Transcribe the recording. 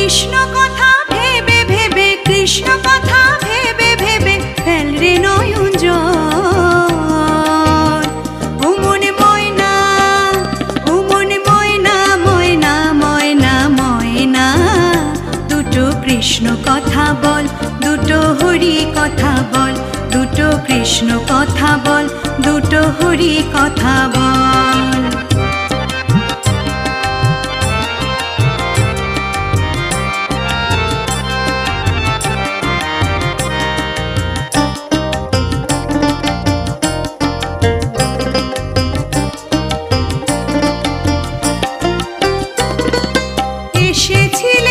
কৃষ্ণ কথা ভেবে ভেবে, কৃষ্ণ কথা ভেবে ভেবে ফেল রে নয়ন জল। ও মনে ময়না, ও মনে ময়না, ময়না ময়না ময়না, দুটো কৃষ্ণ কথা বল, দুটো হরি কথা বল, দুটো কৃষ্ণ কথা বল, দুটো হরি কথা বল। এসেছিল